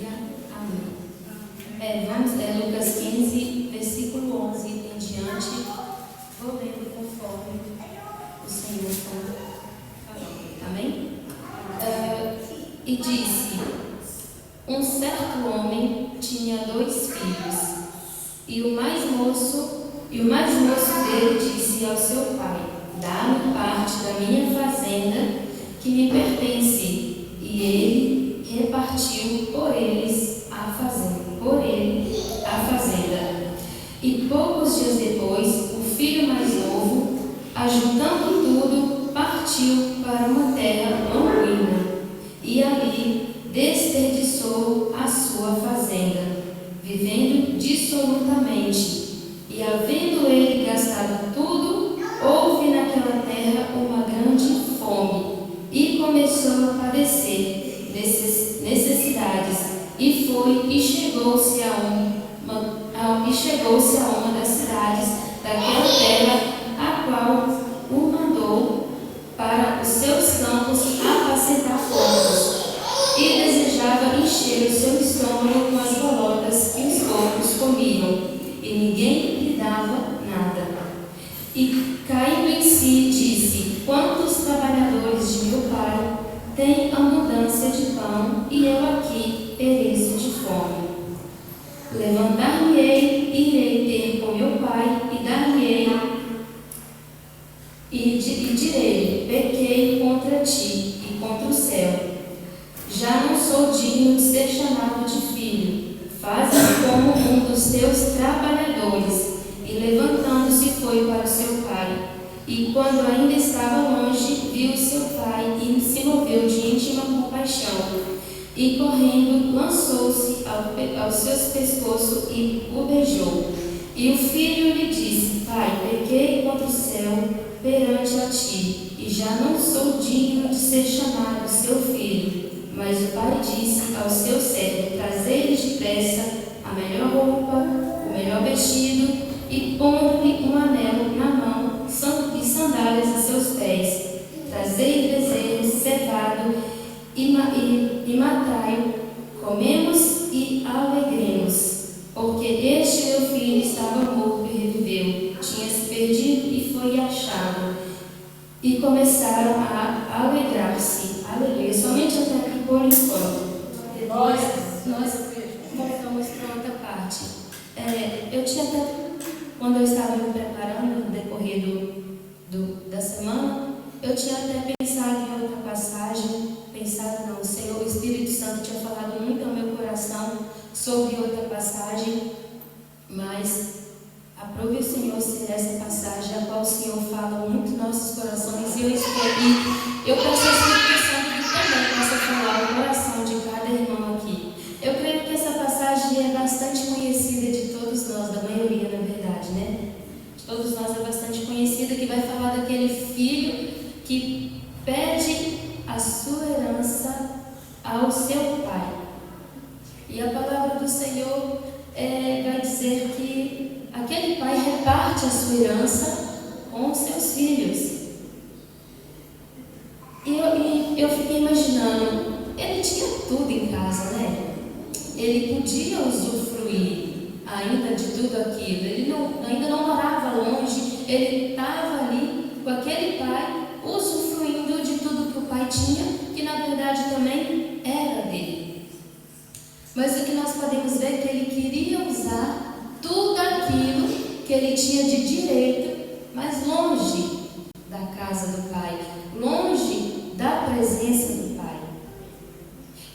dia. Amém. Vamos ler Lucas 15, versículo 11 em diante. Vou lendo conforme o Senhor está falando. Amém? E disse: um certo homem tinha 2 filhos, e o mais moço dele disse ao seu pai: dá-me parte da minha fazenda que me pertence. E ele repartiu por ele a fazenda. E poucos dias depois, o filho mais novo, ajuntando tudo, partiu para uma terra longínqua, e ali desperdiçou a sua fazenda, vivendo dissolutamente. E havendo ele gastado tudo, houve naquela terra uma grande fome, e começou a padecer necessidades, e foi e chegou-se a uma das cidades daquela terra, a qual o mandou para os seus campos apacentar porcos, e desejava encher o seu estômago com as bolotas que os porcos comiam, e ninguém lhe dava nada. E caindo em si, disse: quantos trabalhadores de meu pai têm abundância de pão, e eu aqui pereço de fome. Levantar-me-ei, irei ter com meu pai, e dar-me-ei, e direi: pequei contra ti e contra o céu. Já não sou digno de ser chamado de filho. Faze-me como um dos teus trabalhadores. E levantando-se foi para o seu pai. E quando ainda estava longe, viu seu pai e se moveu de íntima compaixão. E correndo, lançou-se ao seu pescoço e o beijou. E o filho lhe disse: pai, pequei contra o céu perante a ti, e já não sou digno de ser chamado seu filho. Mas o pai disse ao seu servo: trazei-lhe depressa a melhor roupa, o melhor vestido, e pondo-lhe um anel na mão e sandálias a seus pés. Trazei-lhe bezerro cevado e matai-o, comemos e alegremos, porque este meu filho estava morto e reviveu, tinha se perdido e foi achado. E começaram a alegrar-se. Aleluia. Somente até aqui por enquanto. Nós voltamos para outra parte. Eu tinha até, quando eu estava me preparando no decorrer da semana, eu tinha até pensado em outra passagem. O Senhor, o Espírito Santo tinha falado muito ao meu coração sobre outra passagem, mas aprove o Senhor ser essa passagem, a qual o Senhor fala muito nos nossos corações, e eu escolhi. Eu peço ao Espírito Santo que também possa falar o coração de cada irmão aqui. Eu creio que essa passagem é bastante conhecida de todos nós, da maioria, na verdade, né? De todos nós é bastante conhecida, que vai falar daquele filho que pede a sua herança ao seu pai. E a palavra do Senhor vai dizer que aquele pai reparte a sua herança com os seus filhos. E eu fiquei imaginando, ele tinha tudo em casa, né? Ele podia usufruir ainda de tudo aquilo. Ele ainda não morava longe, ele estava ali com aquele pai, usufruindo de tudo que o pai tinha, que na verdade também era dele. Mas o que nós podemos ver é que ele queria usar tudo aquilo que ele tinha de direito, mas longe da casa do pai, longe da presença do pai.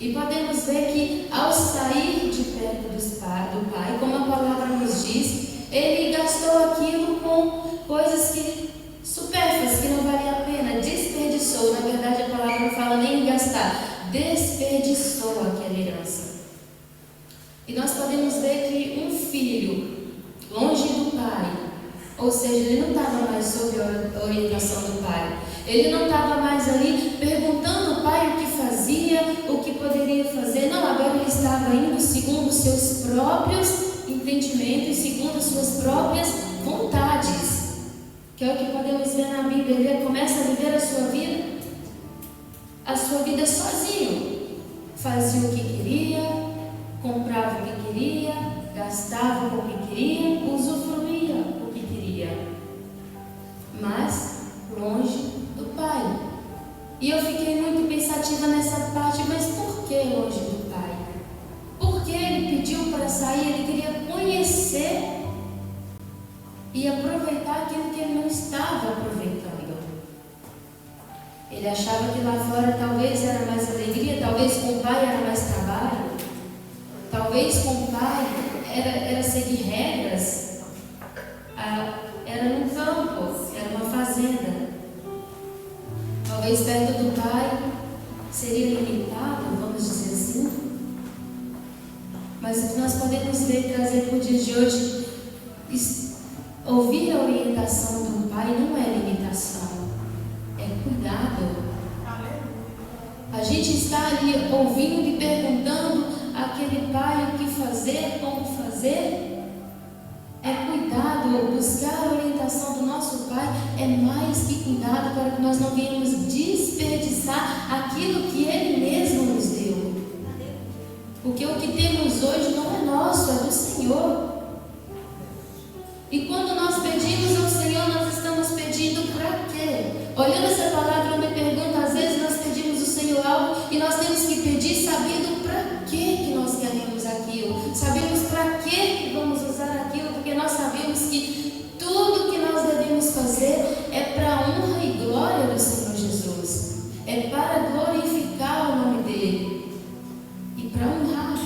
E podemos ver que ao sair de perto do pai, como a palavra nos diz, ele gastou aquilo com coisas supérfluas, que não valia a pena, desperdiçou. Na verdade, a palavra não fala nem em gastar, desperdiçou aquela herança. E nós podemos ver que um filho longe do pai, ou seja, ele não estava mais sob a orientação do pai, ele não estava mais ali perguntando ao pai o que fazia, o que poderia fazer. Não, agora ele estava indo segundo os seus próprios entendimentos, segundo as suas próprias vontades, que é o que podemos ver na Bíblia. Ele começa a viver a sua vida sozinho, fazia o que queria, comprava o que queria, gastava com o que queria, usufruía o que queria, mas longe do Pai. E eu fiquei muito pensativa nessa parte, mas por que longe do Pai? Porque ele pediu para sair, ele queria conhecer e aproveitar aquilo que ele não estava aproveitando. Ele achava que lá fora talvez era mais alegria, talvez com o pai era mais trabalho, talvez com o pai era seguir regras, era num campo, era uma fazenda. Talvez perto do pai seria limitado, vamos dizer assim. Mas o que nós podemos ver e trazer para o dia de hoje, ouvir a orientação do pai não é limitação, é cuidado. A gente está ali ouvindo e perguntando àquele pai o que fazer, como fazer. É cuidado, buscar a orientação do nosso pai é mais que cuidado para que nós não venhamos desperdiçar aquilo que ele mesmo nos deu. Porque o que temos hoje não é nosso, é do Senhor. E quando nós pedimos ao Senhor, nós estamos pedindo para quê? Olhando essa palavra, eu me pergunto, às vezes nós pedimos ao Senhor algo e nós temos que pedir sabendo para que nós queremos aquilo. Sabemos para que vamos usar aquilo, porque nós sabemos que tudo que nós devemos fazer é para a honra e glória do Senhor Jesus. É para glorificar o nome dEle e para honrar.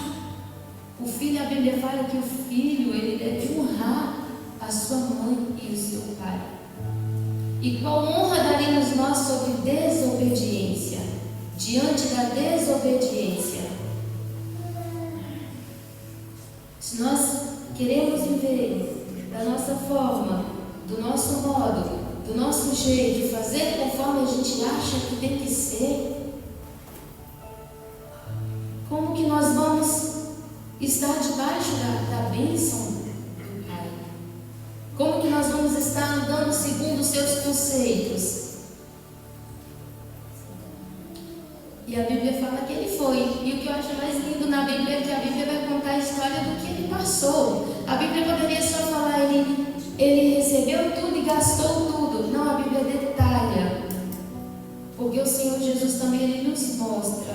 O filho, a Bíblia fala que o filho, ele deve honrar a sua mãe e o seu pai. E qual honra daríamos nós sobre desobediência? Diante da desobediência, se nós queremos viver da nossa forma, do nosso modo, do nosso jeito, fazer conforme a gente acha que tem que ser, como que nós vamos estar debaixo da bênção do Pai? Como que nós vamos estar andando segundo os seus conceitos? E a Bíblia fala que ele foi. E o que eu acho mais lindo na Bíblia é que a Bíblia vai contar a história do que ele passou. A Bíblia poderia só falar, ele recebeu tudo e gastou tudo. Não, a Bíblia detalha. Porque o Senhor Jesus também ele nos mostra.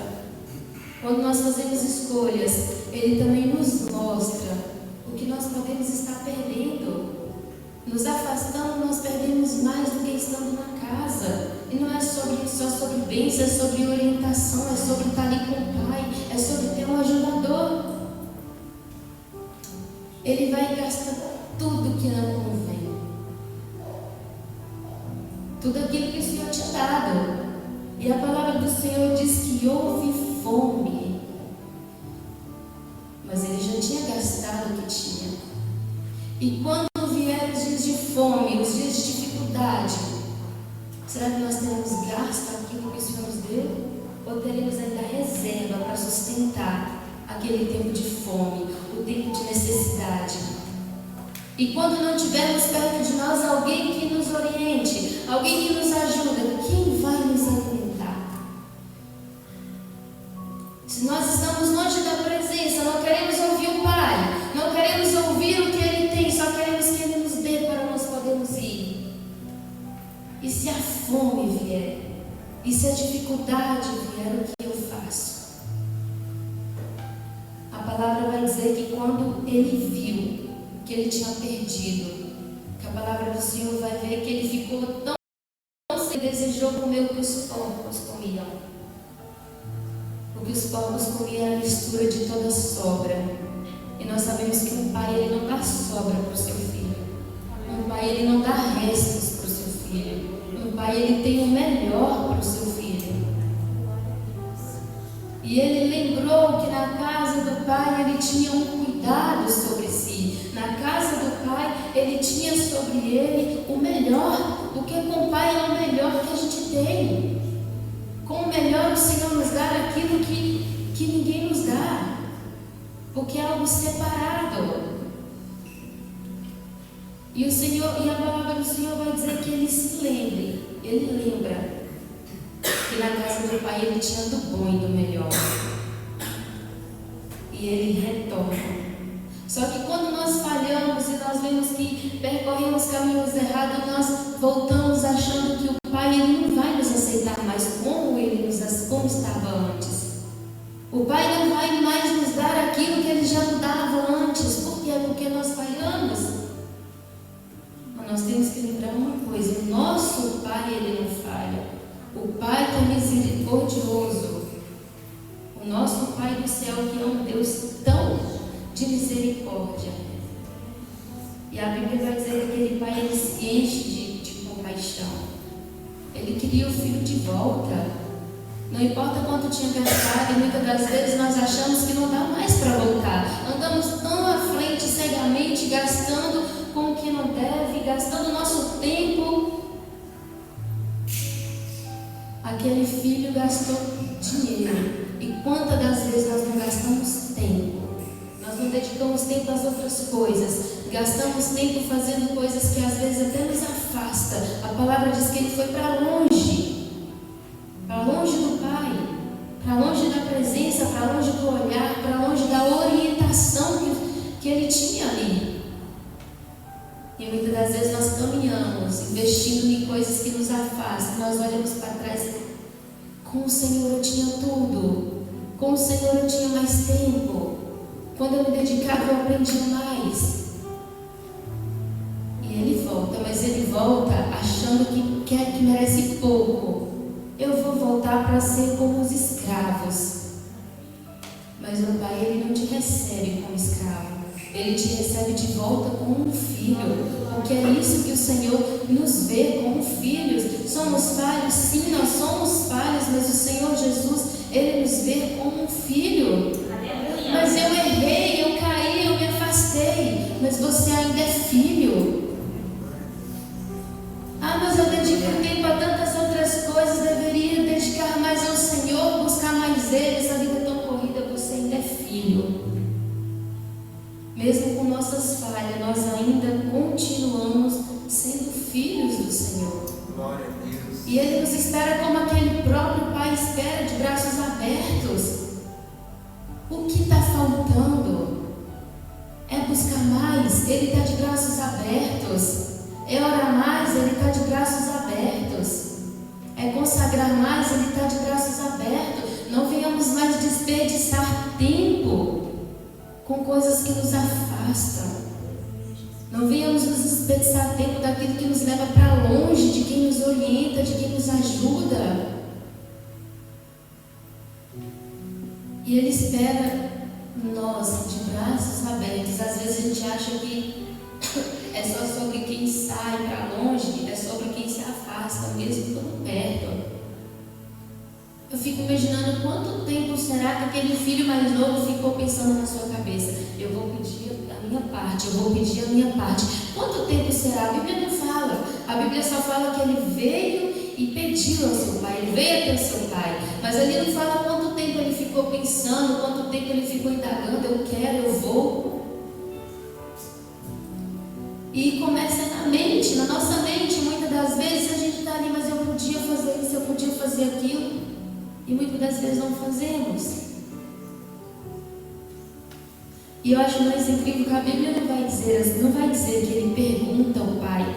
Quando nós fazemos escolhas, ele também nos mostra o que nós podemos estar perdendo. Nos afastando, nós perdemos mais do que estando na casa. E não é só sobre bênção, é sobre orientação, é sobre estar ali com o Pai, é sobre ter um ajudador. Ele vai gastar tudo que não convém. Tudo aquilo que o Senhor te ha dado. E a palavra do Senhor diz que houve fome. Mas ele já tinha gastado o que tinha. E quando vieram os dias de fome, os dias de dificuldade, será que nós teremos gasto aquilo que o Senhor nos deu? Ou teremos ainda reserva para sustentar aquele tempo de fome, o tempo de necessidade? E quando não tivermos perto de nós alguém que nos oriente, alguém que nos ajuda, quem vai nos alimentar? Se nós estamos longe da presença, não queremos ouvir o Pai, não queremos ouvir o que Ele tem, só queremos que Ele nos dê para nós podermos ir. E se a fome vier, e se a dificuldade vier, o que eu faço? A palavra vai dizer que quando ele viu que ele tinha perdido, que a palavra do Senhor vai ver que ele ficou tão sem, desejou comer o que os porcos comiam. O que os porcos comiam era a mistura de toda sobra. E nós sabemos que um pai ele não dá sobra para o seu filho. Um pai ele não dá restos para o seu filho. Um pai ele tem o melhor para o seu filho. E ele lembrou que na casa do pai ele tinha um cuidado sobre si. Na casa do pai ele tinha sobre ele o melhor. Porque com o pai é o melhor que a gente tem. Com o melhor o Senhor nos dá aquilo que ninguém nos dá. Porque é algo separado. E a palavra do Senhor vai dizer que ele se lembre. Ele lembra que na casa do pai ele tinha do bom e do melhor. e Ele retorna. Só que quando nós falhamos e nós vemos que percorremos caminhos errados, nós voltamos achando que o Pai Ele não vai nos aceitar mais como estava antes. O Pai não vai mais nos dar aquilo que Ele já nos dava antes. Por quê? Porque nós falhamos. Mas nós temos que lembrar uma coisa: o nosso Pai Ele não falha. O Pai que é misericordioso, o nosso Pai do céu, que é um Deus tão de misericórdia. E a Bíblia vai dizer que aquele Pai ele se enche de compaixão. Ele queria o filho de volta. Não importa quanto tinha gastado, e muitas das vezes nós achamos que não dá mais para voltar. Andamos tão à frente cegamente, gastando com o que não deve, gastando nosso tempo. Aquele filho gastou dinheiro. E quantas das vezes nós não gastamos tempo? Nós não dedicamos tempo às outras coisas. Gastamos tempo fazendo coisas que às vezes até nos afasta. A palavra diz que ele foi para longe do Pai, para longe da presença, para longe do olhar, para longe da orientação que ele tinha ali. E muitas das vezes nós caminhamos, investindo em coisas que nos afastam. Nós olhamos para trás. Com o Senhor eu tinha tudo. Com o Senhor eu tinha mais tempo. Quando eu me dedicava, eu aprendia mais. E Ele volta, mas Ele volta achando que merece pouco. Eu vou voltar para ser como os escravos. Mas o Pai, Ele não te recebe como escravo. Ele te recebe de volta como um filho. Porque é isso que o Senhor nos vê como filhos. Somos falhos, sim, nós somos falhos, mas o Senhor Jesus, Ele nos vê como um filho. Mas eu errei, eu caí, eu me afastei. Mas você ainda é filho. Ah, mas eu dedico tempo a tantas outras coisas. Deveria dedicar mais ao Senhor, buscar mais Ele. Essa vida é tão corrida, você ainda é filho. Mesmo com nossas falhas, nós ainda continuamos sendo filhos do Senhor. Glória a Deus. E Ele nos espera como aquele próprio Pai espera, de braços abertos. O que está faltando? É buscar mais, Ele está de braços abertos. É orar mais, Ele está de braços abertos. É consagrar mais, Ele está de braços abertos. Não venhamos mais desperdiçar tempo com coisas que nos afastam. Não venhamos nos desperdiçar tempo daquilo que nos leva para longe, de quem nos orienta, de quem nos ajuda. E Ele espera nós de braços abertos. Às vezes a gente acha que é só sobre quem sai para longe, é sobre quem se afasta, mesmo estando perto. Eu fico imaginando quanto tempo será que aquele filho mais novo ficou pensando na sua cabeça: eu vou pedir a minha parte, eu vou pedir a minha parte. Quanto tempo será? A Bíblia não fala. A Bíblia só fala que ele veio e pediu ao seu pai, ele veio até o seu pai. Mas ali não fala quanto tempo ele ficou pensando, quanto tempo ele ficou indagando: eu quero, eu vou. E começa na mente, na nossa mente. Muitas das vezes a gente está ali, mas eu podia fazer isso, eu podia fazer aquilo. E muitas das vezes não fazemos. E eu acho mais incrível que a Bíblia não vai dizer que Ele pergunta ao Pai.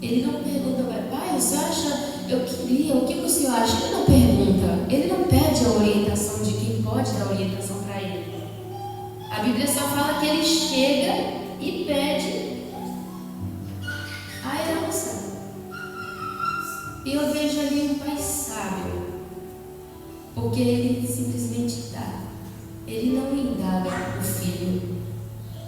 Ele não pergunta ao Pai: Pai, você acha, eu queria, o que o Senhor acha? Ele não pergunta. Ele não pede a orientação de quem pode dar orientação para Ele. A Bíblia só fala que Ele chega e pede a herança. E eu vejo ali um Pai sábio, porque Ele simplesmente dá. Ele não indaga o filho.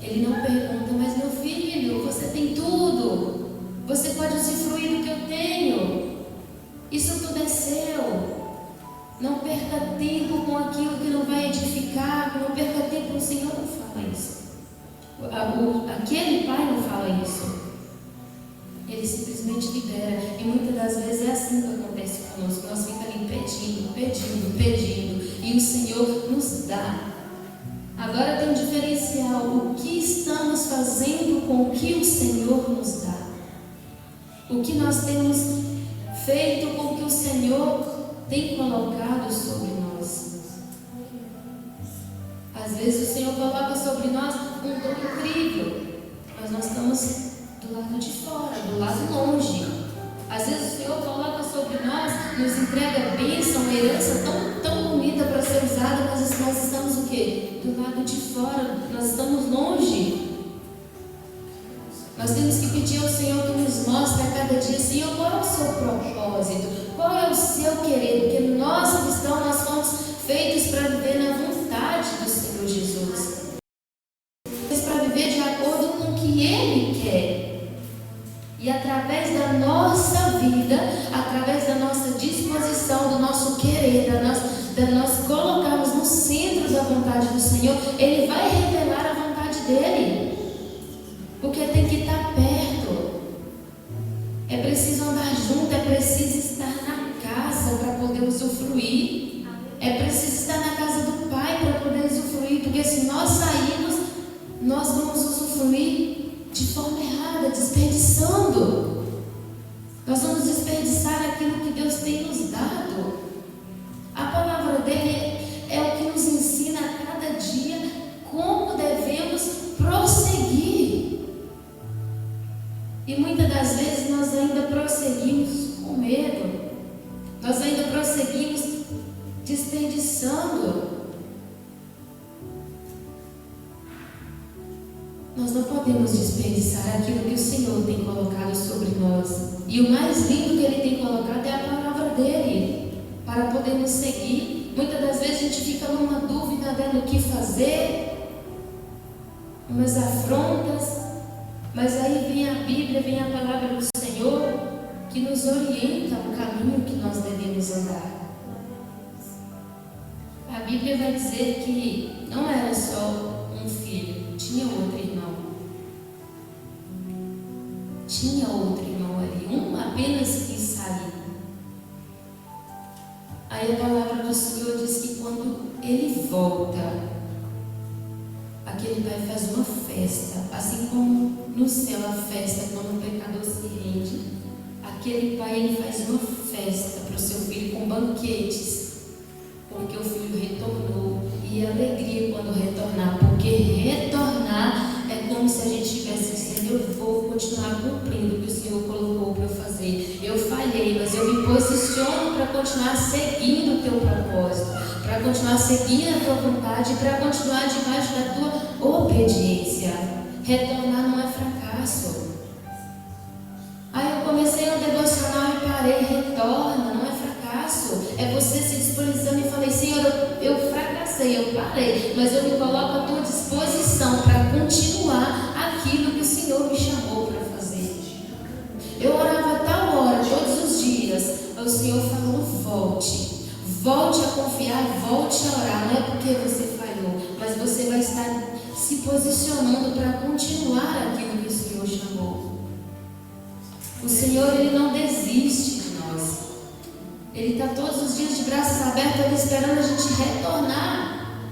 Ele não pergunta: mas meu filho, você tem tudo, você pode usufruir do que eu tenho, isso tudo é seu. Não perca tempo com aquilo que não vai edificar. Não perca tempo. O Senhor não fala isso. Aquele pai não fala isso. Ele simplesmente libera. E muitas das vezes é assim que acontece conosco. Nós ficamos ali pedindo. E o Senhor nos dá. Agora tem um diferencial. O que estamos fazendo com o que o Senhor nos dá? O que nós temos feito com o que o Senhor tem colocado sobre nós? Às vezes o Senhor coloca sobre nós um dom incrível, mas nós estamos do lado de fora, do lado longe. Às vezes o Senhor coloca sobre nós, nos entrega bênção, uma herança tão bonita para ser usada, mas nós estamos o quê? Do lado de fora, nós estamos longe. Nós temos que pedir ao Senhor que nos mostre a cada dia, Senhor, qual é o seu propósito? Qual é o seu querer? Porque nós cristãos, nós fomos feitos para viver na vontade do Senhor Jesus. Para viver de acordo com o que Ele quer. E através da nossa vida, através da nossa disposição, do nosso querer, da nós colocarmos no centro da vontade do Senhor, Ele vai revelar a vontade dEle. Porque tem que estar perto. É preciso andar junto, é preciso estar na casa para poder usufruir. É preciso estar na casa do Pai para poder usufruir. Porque se nós sairmos, nós vamos usufruir de forma errada, desperdiçando. Nós vamos desperdiçar aquilo que Deus tem nos dado. A palavra dele é o que nos ensina a cada dia como devemos prosseguir. E muitas das vezes nós ainda prosseguimos com medo. Nós ainda prosseguimos desperdiçando. Nós não podemos desperdiçar aquilo que o Senhor tem colocado sobre nós. E o mais lindo que Ele tem colocado é a palavra dEle, para podermos seguir. Muitas das vezes a gente fica numa dúvida do que fazer, umas afrontas. Mas aí vem a Bíblia, vem a palavra do Senhor, que nos orienta o caminho que nós devemos andar. A Bíblia vai dizer que não era só um filho, tinha outro irmão. Tinha outro irmão ali, um apenas quis sair. Aí a palavra do Senhor diz que quando ele volta, aquele pai faz uma festa, assim como no céu a festa quando o pecador se rende. Aquele pai ele faz uma festa para o seu filho com banquetes, porque o filho retornou, e alegria quando retornar, porque retornar é como se a gente estivesse dizendo: eu vou continuar cumprindo o que o Senhor colocou para eu fazer. Eu falhei, mas eu me posiciono para continuar seguindo o teu propósito, para continuar seguindo a tua vontade, para continuar debaixo da tua obediência. Retornar não é fracasso. Aí eu comecei um devocional e parei. Retorna, não é fracasso. É você se disponibilizando e falei: Senhor, eu fracassei, eu parei, mas eu me coloco à tua disposição para continuar aquilo que o Senhor me chamou para fazer. Eu orava a tal hora, todos os dias. O Senhor falou: volte a confiar, volte a orar. Não é porque você falhou, mas você vai estar se posicionando para continuar aquilo que o Senhor chamou. O Senhor, Ele não desiste de nós. Ele está todos os dias de braços abertos, Ele esperando a gente retornar.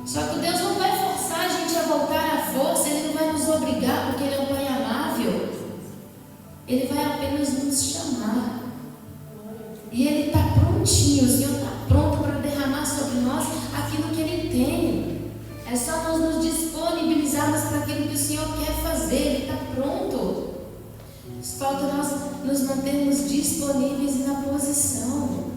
Só que Deus não vai forçar a gente a voltar à força. Ele não vai nos obrigar, porque Ele é um Pai amável. Ele vai apenas nos chamar. E Ele está prontinho, o Senhor está pronto para derramar sobre nós aquilo que Ele tem. É só nós nos disponibilizarmos para aquilo que o Senhor quer fazer. Ele está pronto. Falta nós nos mantermos disponíveis e na posição.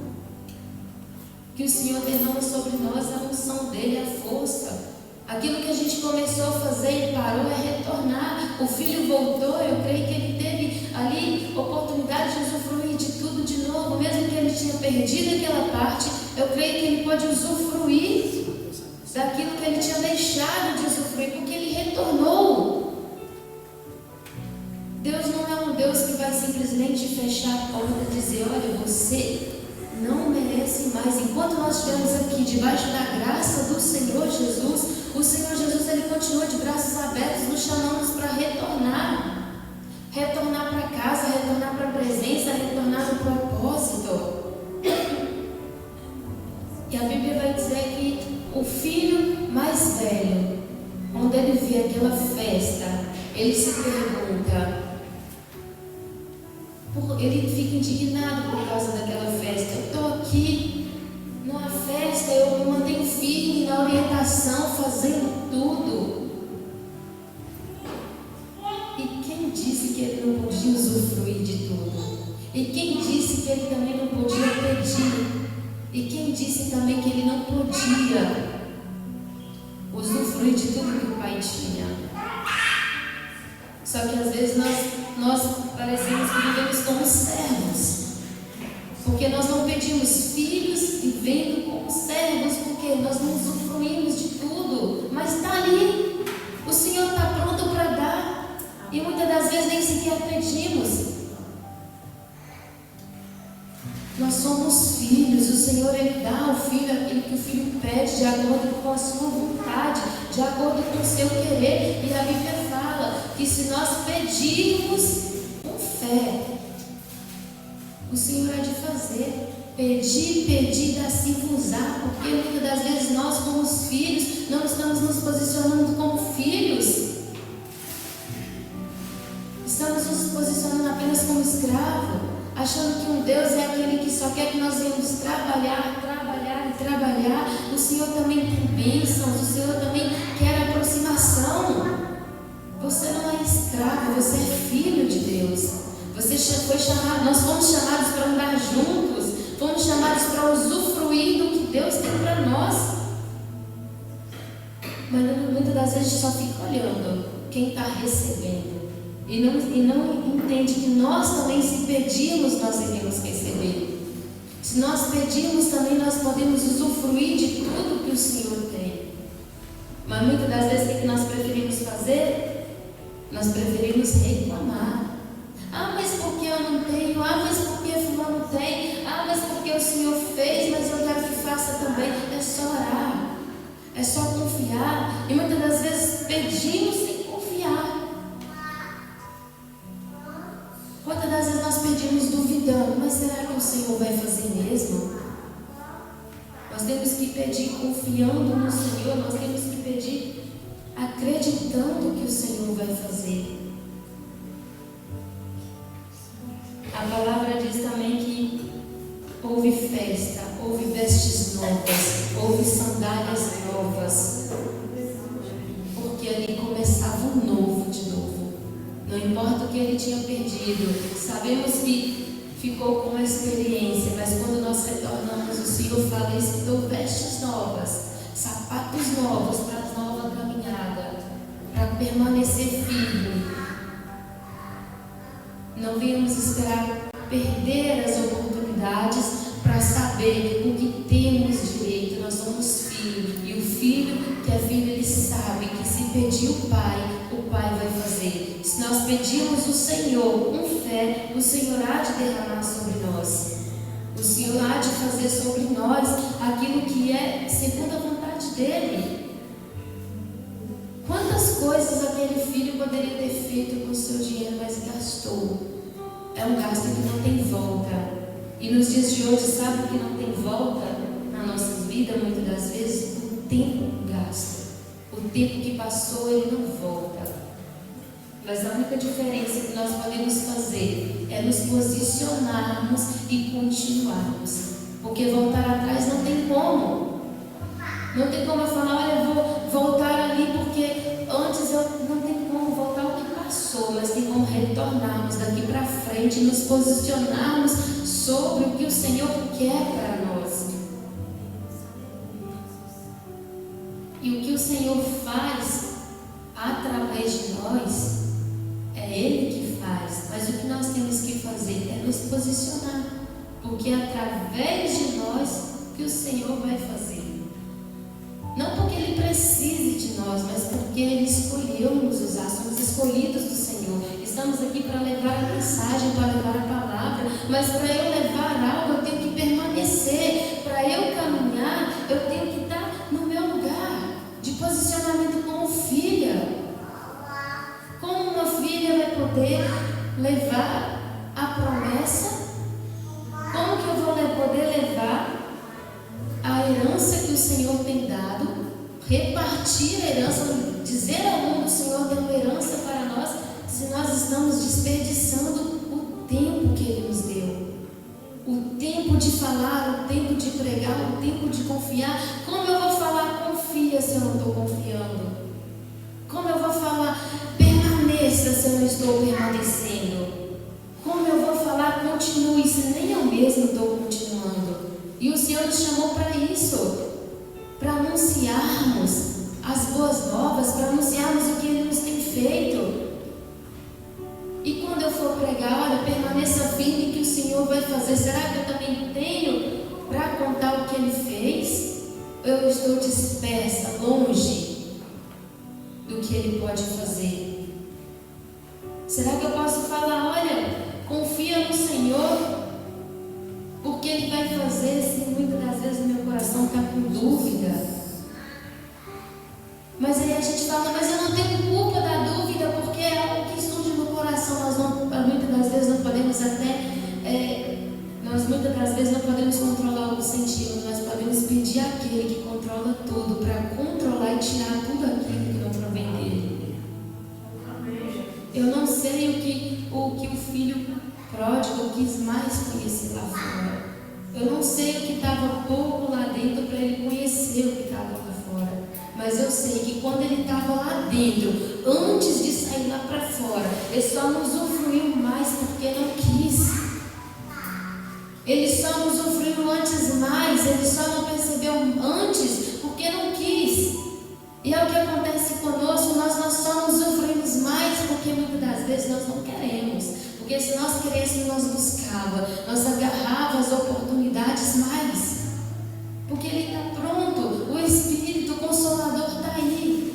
Que o Senhor derrama sobre nós a unção dEle, a força. Aquilo que a gente começou a fazer e parou é retornar. O filho voltou, eu creio que ele teve ali oportunidade de usufruir de tudo de novo. Mesmo que ele tinha perdido aquela parte, eu creio que ele pode usufruir daquilo que ele tinha deixado de usufruir, porque ele retornou. Deus não é um Deus que vai simplesmente fechar a porta e dizer: olha, você não merece mais. Enquanto nós estivermos aqui debaixo da graça do Senhor Jesus, o Senhor Jesus ele continua de braços abertos, nos chamando para retornar. Retornar para casa, retornar para a presença, retornar no propósito. E a Bíblia vai dizer que o filho mais velho, quando ele vê aquela festa, ele se pergunta, ele fica indignado por causa daquela festa. Eu estou aqui, numa festa eu me mantenho firme na orientação, fazendo tudo. E quem disse que ele não podia usufruir de tudo? E quem disse que ele também não podia pedir? E quem disse também que ele não podia usufruir de tudo que o Pai tinha? Só que às vezes nós parecemos que vivemos como servos, porque nós não pedimos filhos vivendo como servos, porque nós não usufruímos de tudo, mas está ali, o Senhor está pronto para dar, e muitas das vezes nem sequer pedimos. Nós somos filhos, o Senhor Ele dá ao filho aquilo que o filho pede, de acordo com a sua vontade, de acordo com o seu querer. E a Bíblia fala que se nós pedirmos com fé, o Senhor há de fazer. Pedir, dá-se-vos-á, porque muitas das vezes nós, como os filhos, não estamos nos posicionando como filhos. Estamos nos posicionando apenas como escravo, achando que um Deus é aquele que só quer que nós venhamos trabalhar. O Senhor também tem bênçãos, o Senhor também quer aproximação. Você não é escravo, você é filho de Deus. Você foi chamado, nós fomos chamados para andar juntos, fomos chamados para usufruir do que Deus tem para nós. Mas muitas das vezes a gente só fica olhando quem está recebendo. E não entende que nós também, se pedirmos, nós iremos receber. Se nós pedirmos também, nós podemos usufruir de tudo que o Senhor tem. Mas muitas das vezes o que nós preferimos fazer? Nós preferimos reclamar. Ah, mas porque eu não tenho? Ah, mas porque fulano tem? Ah, mas porque o Senhor fez, mas eu quero que faça também. É só orar, é só confiar. E muitas das vezes pedimos sem confiar. Quantas das vezes nós pedimos duvidando, mas será que o Senhor vai fazer mesmo? Nós temos que pedir confiando no Senhor, nós temos que pedir acreditando que o Senhor vai fazer. A palavra diz também que houve festa, houve vestes novas, houve sandálias novas, porque ali começava o novo de novo. Não importa o que ele tinha perdido, sabemos que ficou com a experiência, mas quando nós retornamos, o Senhor fala isso: dou vestes novas, sapatos novos para a nova caminhada, para permanecer firme. Não viemos esperar perder as oportunidades para saber o que temos direito. Nós somos filhos, e o filho que é filho, ele sabe que se pedir o Pai vai fazer. Se nós pedirmos o Senhor com fé, o Senhor há de derramar sobre nós. O Senhor há de fazer sobre nós aquilo que é segundo a vontade dEle. Quantas coisas aquele filho poderia ter feito com o seu dinheiro, mas gastou. É um gasto que não tem volta. E nos dias de hoje, sabe o que não tem volta na nossa vida, muitas das vezes? O tempo gasto. O tempo que passou, ele não volta. Mas a única diferença que nós podemos fazer é nos posicionarmos e continuarmos. Porque voltar atrás não tem como. Não tem como eu falar: olha, eu vou voltar ali porque antes eu não tem como voltar ao que passou, mas tem como retornarmos daqui para frente e nos posicionarmos sobre o que o Senhor quer para nós. E o que o Senhor faz através de nós, é Ele que faz, mas o que nós temos que fazer é nos posicionar, porque é através de nós que o Senhor vai fazer. Não porque Ele precise de nós, mas porque Ele escolheu nos usar. Somos escolhidos do Senhor. Estamos aqui para levar a mensagem, para levar a palavra, mas para eu levar algo, eu tenho que permanecer. Para eu caminhar, eu tenho que estar no meu lugar de posicionamento como filha. Como uma filha vai poder levar a promessa? Como que eu vou poder levar a herança que o Senhor tem dado, repartir a herança, dizer ao mundo: o Senhor deu uma herança para nós, se nós estamos desperdiçando o tempo que Ele nos deu, o tempo de falar, o tempo de pregar, o tempo de confiar. Como eu vou falar confia se eu não estou confiando? Como eu vou falar permaneça se eu não estou permanecendo? Como eu vou falar continue se nem eu mesmo estou continuando? E o Senhor nos chamou para isso, para anunciarmos as boas novas, para anunciarmos o que Ele nos tem feito. E quando eu for pregar, olha, permaneça firme que o Senhor vai fazer. Será que eu também tenho para contar o que Ele fez? Ou eu estou dispersa, longe do que Ele pode fazer? Será que eu posso falar, olha, confia no Senhor, porque Ele vai fazer, se muitas das vezes o meu coração está com dúvida? Mas aí a gente fala, mas eu não tenho culpa da dúvida, porque é algo que surge no coração. Muitas das vezes não podemos nós muitas das vezes não podemos controlar o que sentimos, nós podemos pedir àquele que controla tudo, para controlar e tirar tudo aquilo que não provém dele. Eu não sei o que o filho pródigo quis mais conhecer lá fora. Eu não sei o que estava pouco lá dentro para ele conhecer o que estava lá fora. Mas eu sei que quando ele estava lá dentro, antes de sair lá para fora, ele só não usufruiu mais porque não quis. Ele só não usufruiu antes mais, ele só não percebeu antes porque não quis. E é o que acontece conosco, nós não só usufruímos mais porque muitas das vezes nós não queremos. Porque se nós queríamos, nós buscava, nós agarrava as oportunidades mais. Porque Ele está pronto, o Espírito Consolador está aí.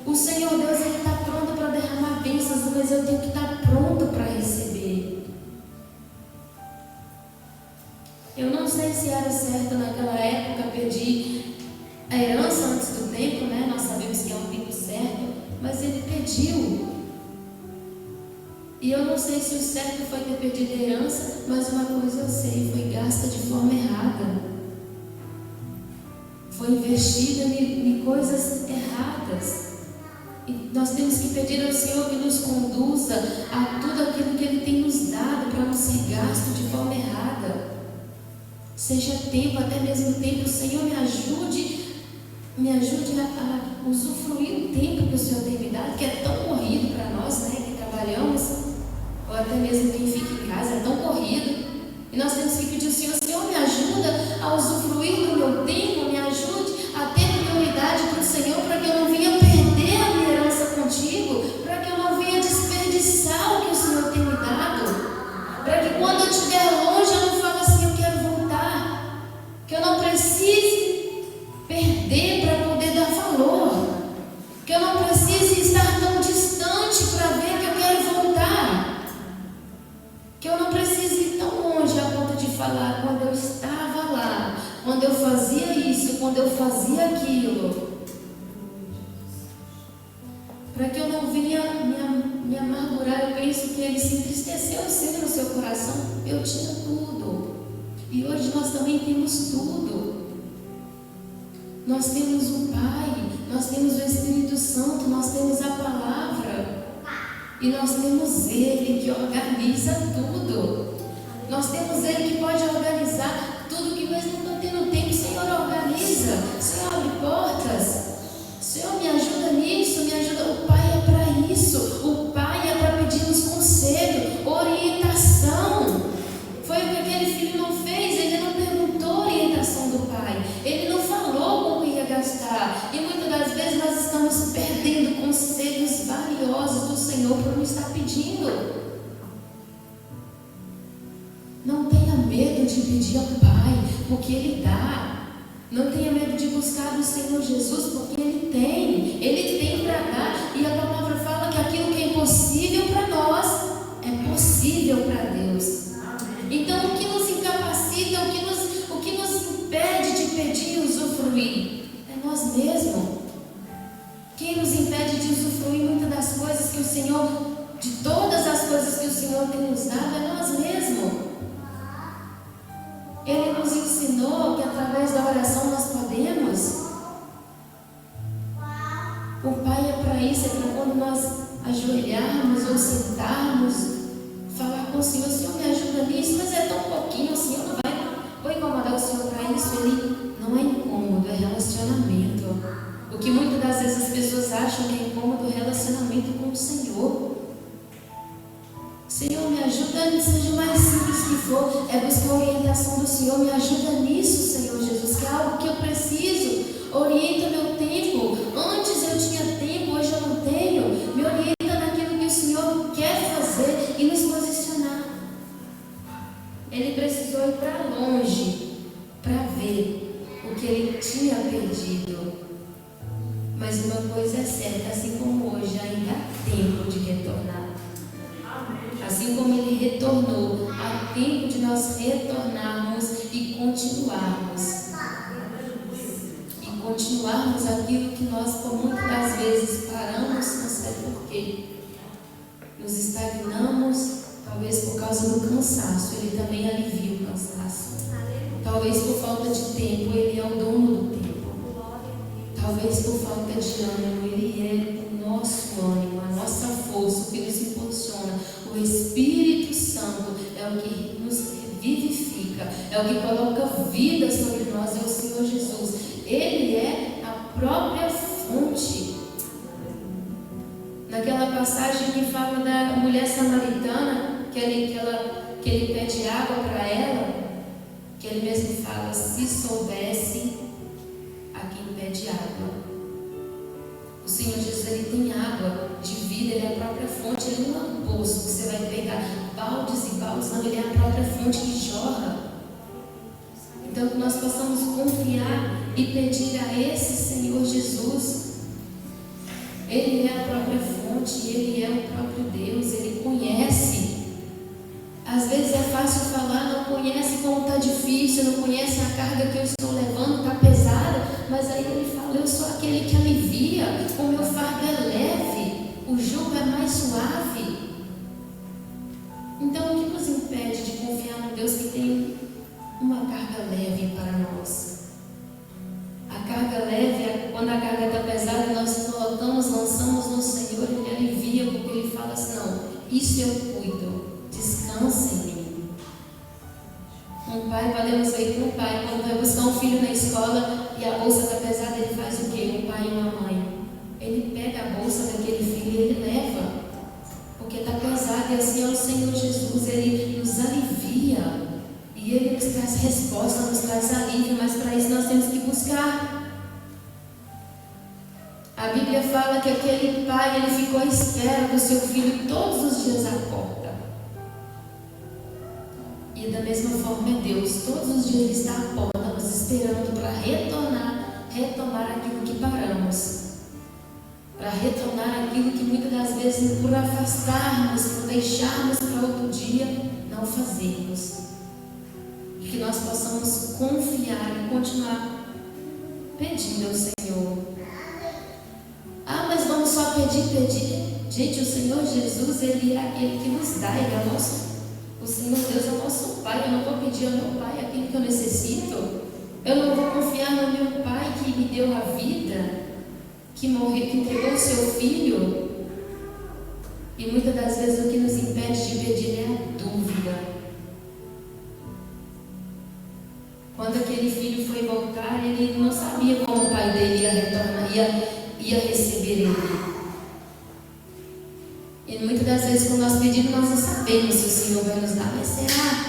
O Senhor Deus, Ele está pronto para derramar bênçãos, mas eu tenho que estar pronto para receber. Eu não sei se era certo naquela época pedir a herança antes do tempo, né? Nós sabemos que é um tempo certo, mas ele pediu. E eu não sei se o certo foi ter pedido a herança, mas uma coisa eu sei, foi gasta de forma errada. Foi investida em coisas erradas. E nós temos que pedir ao Senhor que nos conduza a tudo aquilo que Ele tem nos dado para não ser gasto de forma errada. Seja tempo, até mesmo tempo, Senhor, me ajude a usufruir o tempo que o Senhor tem me dado, que é tão corrido para nós, né, que trabalhamos, ou até mesmo quem fica em casa, é tão corrido. E nós temos que pedir ao Senhor, Senhor, me ajuda a usufruir do meu tempo, me ajude a ter prioridade para o Senhor, para que eu não venha perder a minha herança contigo, para que eu não venha desperdiçar o que o Senhor tem me dado, para que quando eu estiver longe eu não fale assim, eu quero voltar, que eu não precise perder para poder dar valor, que eu não precise estar tão distante para ver que eu quero voltar, que eu não precise ir tão longe a ponto de falar quando eu estava lá, quando eu fazia isso, quando eu fazia aquilo, para que eu não venha me amargurar. Eu penso que Ele se entristeceu sempre no seu coração, eu tinha tudo, e hoje nós também temos tudo. Nós temos um Pai, nós temos o Espírito Santo, nós temos a Palavra, e nós temos Ele que organiza tudo. Nós temos Ele que pode organizar tudo que mesmo não tendo tempo. Senhor, organiza, Senhor, abre portas, Senhor, me ajuda nisso, me ajuda. O Pai é para isso, o Pai é para pedir-nos conselho, orientação. Foi o que aquele filho não fez, ele não perguntou a orientação do Pai, ele não falou como ia gastar. E muitas das vezes nós estamos perdendo conselhos valiosos do Senhor por não estar pedindo. Não tenha medo de pedir ao Pai, porque Ele dá. Não tenha medo de buscar do Senhor Jesus, porque Ele tem para dar. E a palavra fala que aquilo que é impossível para nós é possível para Deus. Então, o que nos incapacita, o que nos impede de pedir e usufruir é nós mesmos. Quem nos impede de usufruir muitas das coisas que o Senhor, de todas as coisas que o Senhor tem nos dado, é nós mesmos. Ele nos ensinou que através da oração nós podemos. O Pai é para isso, é para quando nós ajoelharmos ou sentarmos, falar com o Senhor, Senhor, me ajuda nisso, mas é tão pouquinho, o Senhor não vai incomodar o Senhor para ajuda, seja o mais simples que for, é buscar a orientação do Senhor. Me ajuda nisso, Senhor Jesus, que é algo que eu preciso. Orienta meu tempo. Antes eu tinha tempo, hoje eu não tenho. Me orienta naquilo que o Senhor quer fazer e nos posicionar. Ele precisou ir para longe para ver o que ele tinha perdido. Mas uma coisa é certa, assim como hoje ainda há tempo de retornar. Assim como ele retornou, há tempo de nós retornarmos e continuarmos. E continuarmos aquilo que nós, por muitas das vezes, paramos, não sei porquê. Nos estagnamos, talvez por causa do cansaço. Ele também alivia o cansaço. Talvez por falta de tempo, ele é o dono do tempo. Talvez por falta de ânimo, ele é o nosso ânimo, a nossa força, o que nos impulsiona. O Espírito Santo é o que nos vivifica, é o que coloca vida sobre nós, é o Senhor Jesus. Ele é a própria fonte. Naquela passagem que fala da mulher samaritana, que ele pede água para ela, que ele mesmo fala, se soubesse a quem pede água. O Senhor Jesus, ele tem água de vida, ele é a própria fonte, ele não é um poço que você vai pegar baldes e baldes, não, ele é a própria fonte que jorra. Então que nós possamos confiar e pedir a esse Senhor Jesus. Ele é a própria fonte, ele é o próprio Deus, ele conhece. Às vezes é fácil falar, não conhece como está difícil, não conhece a carga que eu estou levando, está pesada, mas aí ele fala, eu sou aquele que alivia, o meu fardo é leve, o jugo é mais suave. Então o que nos impede de confiar no Deus que tem uma carga leve para nós? A carga leve, quando a carga está pesada, nós colocamos, lançamos no Senhor, ele alivia, porque ele fala assim, não, isso eu cuido, descansa em mim. Um pai, podemos ver que um pai, quando vai buscar um filho na escola e a bolsa está pesada, ele faz o quê? Um pai e uma mãe, ele pega a bolsa daquele filho e ele leva, porque está pesado, e assim é o Senhor Jesus, ele nos alivia. E ele nos traz resposta, nos traz alívio, mas para isso nós temos que buscar. A Bíblia fala que aquele pai, ele ficou à espera do seu filho todos os dias à porta. E da mesma forma é Deus, todos os dias ele está à porta, nos esperando para retomar aquilo que paramos. Para retornar aquilo que muitas das vezes, por afastarmos, por deixarmos para outro dia, não fazemos. Que nós possamos confiar e continuar pedindo ao Senhor. Ah, mas vamos só pedir. Gente, o Senhor Jesus, ele é aquele que nos dá, ele é o Senhor Deus é o nosso Pai. Eu não vou pedir ao meu Pai aquilo que eu necessito. Eu não vou confiar no meu Pai que me deu a vida, que morreu, que entregou o seu filho. E muitas das vezes o que nos impede de pedir é a dúvida. Quando aquele filho foi voltar, ele não sabia como o pai dele ia retornar, ia receber ele. E muitas das vezes, quando nós pedimos, nós não sabemos se o Senhor vai nos dar, mas será?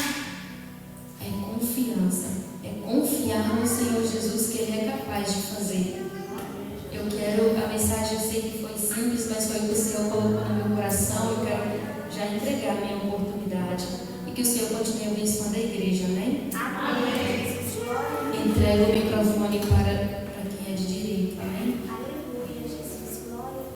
É confiança, é confiar no Senhor Jesus que Ele é capaz de fazer. A mensagem eu sei que foi simples, mas foi o que o Senhor colocou no meu coração. Eu quero já entregar a minha oportunidade e que o Senhor continue abençoando a igreja, amém? Amém. Entrego o microfone para quem é de direito, amém?